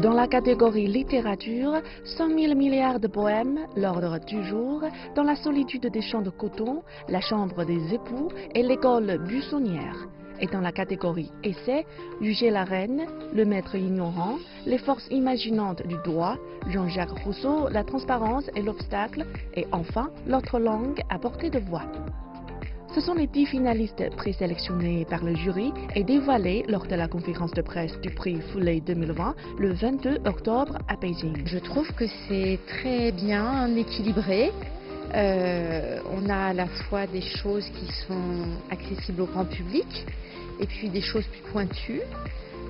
Dans la catégorie littérature, 100 000 milliards de poèmes, l'ordre du jour, Dans la solitude des champs de coton, La chambre des époux et l'école buissonnière. Et dans la catégorie essai, Juger la reine, Le maître ignorant, Les forces imaginantes du droit, Jean-Jacques Rousseau, La transparence et l'obstacle, et enfin L'autre langue à portée de voix. Ce sont les 10 finalistes présélectionnés par le jury et dévoilés lors de la conférence de presse du prix Fuley 2020 le 22 octobre à Beijing. Je trouve que c'est très bien équilibré. On a à la fois des choses qui sont accessibles au grand public et puis des choses plus pointues.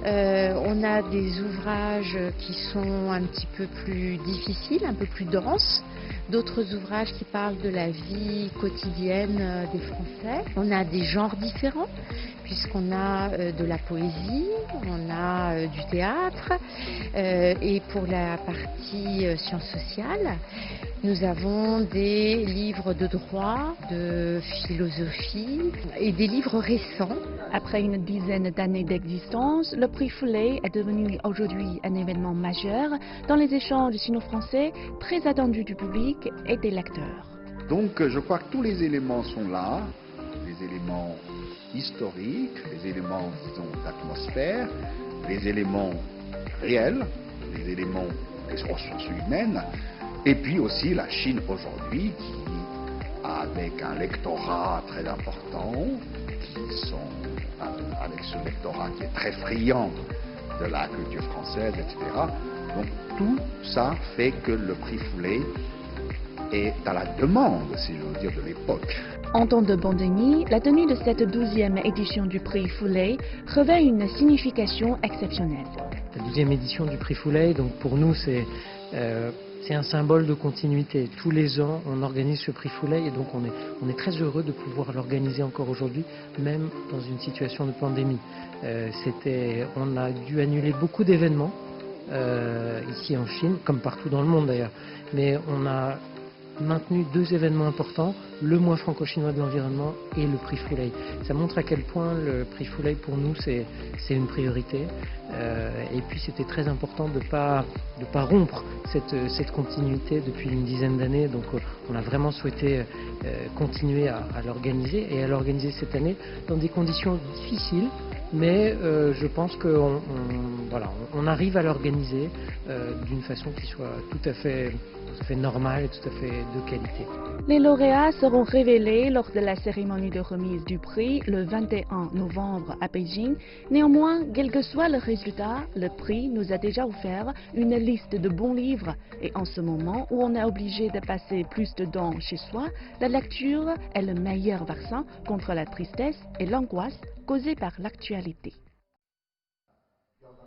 On a des ouvrages qui sont un petit peu plus difficiles, un peu plus denses. D'autres ouvrages qui parlent de la vie quotidienne des Français. On a des genres différents, puisqu'on a de la poésie, on a du théâtre, et pour la partie sciences sociales, nous avons des livres de droit, de philosophie et des livres récents. Après une dizaine d'années d'existence, le prix Fuley est devenu aujourd'hui un événement majeur dans les échanges sino-français, très attendu du public et des lecteurs. Donc je crois que tous les éléments sont là, les éléments historiques, les éléments, disons, d'atmosphère, les éléments réels, les éléments des ressources humaines, et puis aussi la Chine aujourd'hui qui, avec un lectorat très important, avec ce lectorat qui est très friand de la culture française, etc. Donc tout ça fait que le prix Fuley est à la demande, si je veux dire, de l'époque. En temps de pandémie, la tenue de cette 12e édition du prix Fuley revêt une signification exceptionnelle. La 12e édition du prix Fuley, donc pour nous, c'est un symbole de continuité. Tous les ans, on organise ce prix Fuley et donc on est très heureux de pouvoir l'organiser encore aujourd'hui, même dans une situation de pandémie. On a dû annuler beaucoup d'événements ici en Chine, comme partout dans le monde d'ailleurs, mais on a maintenu 2 événements importants, le mois franco-chinois de l'environnement et le prix Fuley. Ça montre à quel point le prix Fuley pour nous c'est une priorité, et puis c'était très important de pas rompre cette continuité depuis une dizaine d'années, donc on a vraiment souhaité continuer à l'organiser et à l'organiser cette année dans des conditions difficiles, mais je pense qu'on arrive à l'organiser d'une façon qui soit tout à fait normale et tout à fait de qualité. Les lauréats seront révélés lors de la cérémonie de remise du prix le 21 novembre à Beijing. Néanmoins, quel que soit le résultat, le prix nous a déjà offert une liste de bons livres. Et en ce moment où on est obligé de passer plus de temps chez soi, la lecture est le meilleur vaccin contre la tristesse et l'angoisse causée par l'actualité.